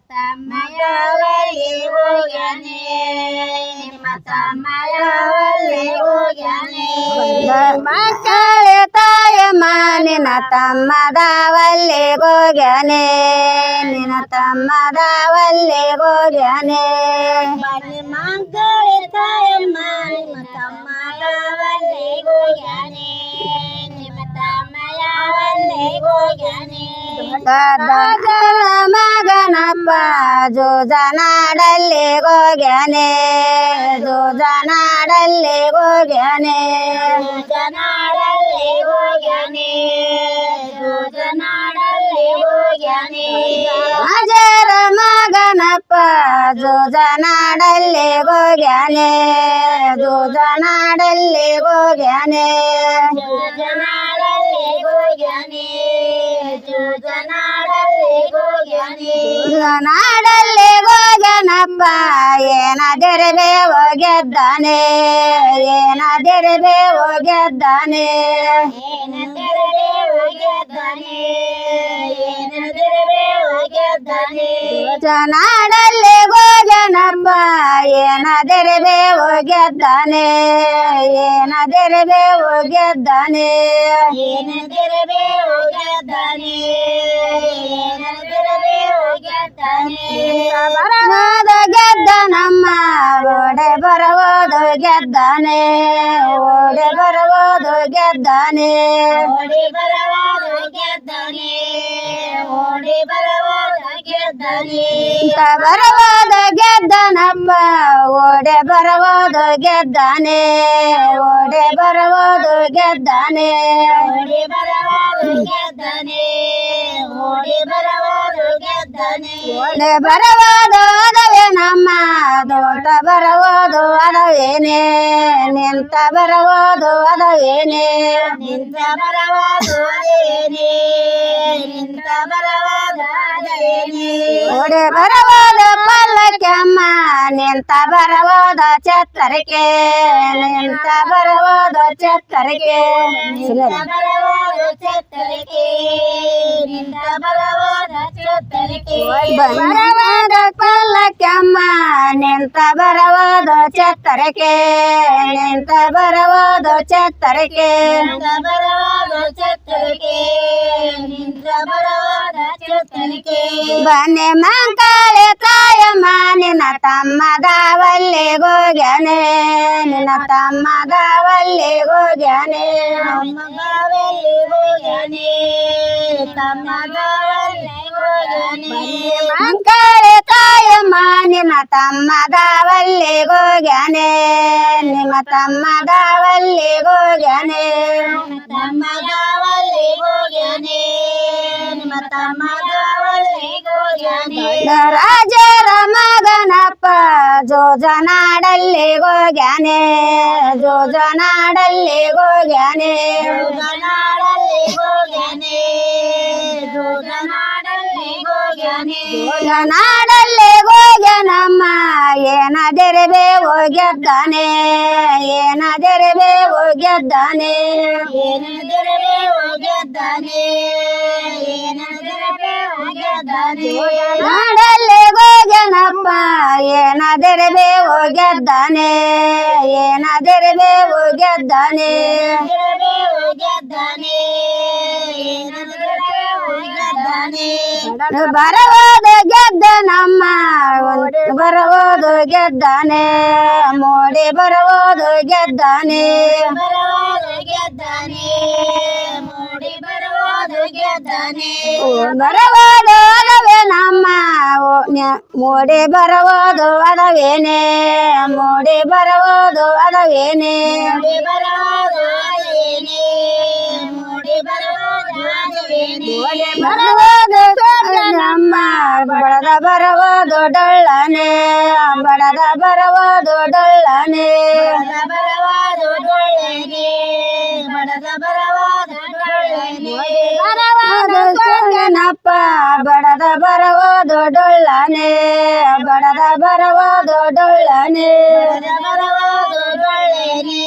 ತಮ್ಮಯವಲ್ಲಿ ಹೋಗ್ಯಾನೆ ನಿಮ್ಮ ತಮ್ಮಯವಲ್ಲಿ ಹೋಗ್ಯಾನೆ ಮಕ್ಕಳೇ ತಾಯಮ್ಮ ನಿನ್ನ ತಮ್ಮದವಲ್ಲಿ ಹೋಗ್ಯಾನೆ ನಿನ್ನ ತಮ್ಮದವಲ್ಲಿ ಹೋಗ್ಯಾನೆ ಮಕ್ಕಳೇ ತಾಯಮ್ಮ ನಿಮ್ಮ ತಮ್ಮದವಲ್ಲಿ ಹೋಗ್ಯಾನೆ ನಿಮ್ಮ ತಮ್ಮಯವಲ್ಲಿ ಹೋಗ್ಯಾನೆ ಮಗನಪ್ಪ ಜೋಜನಾಡಲ್ಲಿ ಹೋಗ್ಯಾನೆ ಜೋಜನಾಡಲ್ಲಿ ಹೋಗ್ಯಾನೆ ಜೋಜನಾಡಲ್ಲಿ ಹೋಗ್ಯಾನೆ ಜೋಜನಾಡಲ್ಲಿ ಹೋಗ್ಯಾನೆ ಅಜರ ಮಗನಪ್ಪ ಜೋಜನಾಡಲ್ಲಿ ಹೋಗ್ಯಾನೆ ಜೋಜನಾಡಲ್ಲಿ ಹೋಗ್ಯಾನೆ ಜೋಜನಾಡಲ್ಲಿ ಹೋಗ್ಯಾನೆ ನಾಡಲ್ಲಿ ಹೋಗ್ಯಾನಪ್ಪ ಏನಾದಿರಬೇ ಹೋಗ್ಯದ್ದಾನೆ ಏನಾದಿರಬೇ ಹೋಗ್ಯದ್ದಾನೆ ಏನಾದಿರಬೇ ಹೋಗ್ಯದ್ದಾನೆ ಏನಾದಿರಬೇ ಹೋಗ್ಯದ್ದಾನೆ ನಾಡಲ್ಲಿ ಹೋಗ್ಯಾನಪ್ಪ ಏನಾದಿರಬೇ ಹೋಗ್ಯದ್ದಾನೆ ಏನಾದಿರಬೇ ಹೋಗ್ಯದ್ದಾನೆ ಏನಾದಿರಬೇ ಹೋಗ್ಯದ್ದಾನೆ ಬರವಾದ ಗೆದ್ದ ನಮ್ಮ ಓಡೆ ಬರವಾದು ಗೆದ್ದಾನೆ ಓಡೆ ಬರವಾದು ಗೆದ್ದಾನೆ ಓಡಿ ಬರವಾದು ಗೆದ್ದಾನೆ ಓಡಿ ಬರವಾದು ಗೆದ್ದಾನೆ ಬರವಾದ ಗೆದ್ದನಪ್ಪ ಓಡೆ ಬರವಾದು ಗೆದ್ದಾನೆ ಓಡೆ ಬರವಾದು ಗೆದ್ದಾನೆ ಓಡಿ ಬರವಾದು ಗೆದ್ದಾನೆ ಓಡಿ ಬರವಾದು ಗೆದ್ದಾನೆ ಓಡೆ ಬರವಾದು ಅದವೇ ನಮ್ಮ ದೊಡ್ಡ ಬರವಾದು ಅದವೇನೆ ನಿಂತ ಬರವಾದು ಅದವೇನೆ ನಿಂತ ಬರವಾದು ಅದೇನೆ ನಿಂತ ಬರವಾದು ಅದೇನೆ ಓಡೆ ಬರವಾದ ಪಲ್ಲಕ್ಕಮ್ಮ ನಿಂತ ಬರವಾದ ಛತ್ತರಿಕೆ ನಿಂತ ಬರವಾದ ಛತ್ತರಿಕೆ ನಿಂತ ಬರವಾದ ಛತ್ತರಿಕೆ ನಿಂತ ಬರವಾದ ಛತ್ತರಿಕೆ ಬರವಾದ ಪಲ್ಲಕ್ಕಮ್ಮ ನಿಂತ ಬರವಾದ ಛತ್ತರಿಕೆ ನಿಂತ ಬರವಾದ ಛತ್ತರಿಕೆ ನಿಂತ ಬರವಾದ ಛತ್ತರಿಕೆ ನಿಂತ ಬರವಾದ ಛತ್ತರಿಕೆ ಬನ್ನಿ ಮಂಕಾಳೆ ತಾಯಮ್ಮ ನಿನ್ನ ತಮ್ಮದವಲ್ಲಿ ಹೋಗ್ಯಾನೆ ನಿನ್ನ ತಮ್ಮದವಲ್ಲಿ ಹೋಗ್ಯಾನೆ ತಮ್ಮದವಲ್ಲಿ ಹೋಗ್ಯಾನೆ ತಮ್ಮದವಲ್ಲಿ ಹೋಗ್ಯಾನೆ ಮಂಕಾಳೆ ತಾಯಮ್ಮ ನಿನ್ನ ತಮ್ಮದವಲ್ಲಿ ಹೋಗ್ಯಾನೆ ನಿಮ್ಮ ತಮ್ಮದವಲ್ಲಿ ಹೋಗ್ಯಾನೆ ತಮ್ಮದವಲ್ಲಿ ಹೋಗ್ಯಾನೆ ನಿಮ್ಮ ತಮ್ಮದವಲ್ಲಿ ಹೋಗ್ಯಾನೆ ರಾಜರ ಮಗನಪ್ಪ ಜೋಜನಾಡಲ್ಲಿ ಹೋಗ್ಯಾನೆ ಜೋಜನಾಡಲ್ಲಿ ಹೋಗ್ಯಾನೆ ಜೋಜನಾಡಲ್ಲಿ ಹೋಗ್ಯಾನೆ ಜೋಜನಾಡಲ್ಲಿ ಹೋಗ್ಯಾನೆ ಜೋಜನಾಡಲ್ಲಿ ಹೋಗ್ಯಾನಮ್ಮ ಏನಾದಿರಬೇ ಹೋಗ್ಯದ್ದಾನೆ ಏನಾದಿರಬೇ ಹೋಗ್ಯದ್ದಾನೆ ಏನಾದಿರಬೇ ಹೋಗ್ಯದ್ದಾನೆ ಏನಾದಿರಬೇ ಹೋಗ್ಯದ್ದಾನೆ ನಾಡಲ್ಲಿ ಹೋಗ್ಯಾನಪ್ಪ ಏನಾದಿರಬೇ ಹೋಗ್ಯದ್ದಾನೆ ಏನಾದಿರಬೇ ಹೋಗ್ಯದ್ದಾನೆ ಹೋಗ್ಯದ್ದಾನೆ ಬರವಾದ ಗೆದ್ದ ನಮ್ಮ ಬರವಾದು ಗೆದ್ದಾನೆ ಮೋಡಿ ಬರವಾದು ಗೆದ್ದಾನೆ ಬರವಾದು ಗೆದ್ದಾನೆ ಮೋಡಿ ಬರವಾದು ಗೆದ್ದಾನೆ ಬರವಾದು ಅದವೇ ನಮ್ಮ ಮೋಡಿ ಬರವಾದು ಅದವೇನೆ ಮೋಡಿ ಬರವಾದು ಅದವೇನೆ ಬರವಾದು ಅದೇನೆ ಮೋಡಿ ಬರವಾದು ಅದೇನೆ ಬರವಾದು ನಮ್ಮ ಬಡದ ಬರವಾದು ಡೊಳ್ಳನೆ ಬಡದ ಬರವಾದು ಡೊಳ್ಳನೆ ಬರವಾದು ಡೊಳ್ಳನೆ ಬಡದ ಬರವಾದು ಡೊಳ್ಳನೆ ಬರವಾದು ಸೊಗನಪ್ಪ ಬಡದ ಬರವಾದು ಡೊಳ್ಳನೆ ಬಡದ ಬರವಾದು ಡೊಳ್ಳನೆ ಬರವಾದು ಡೊಳ್ಳನೆ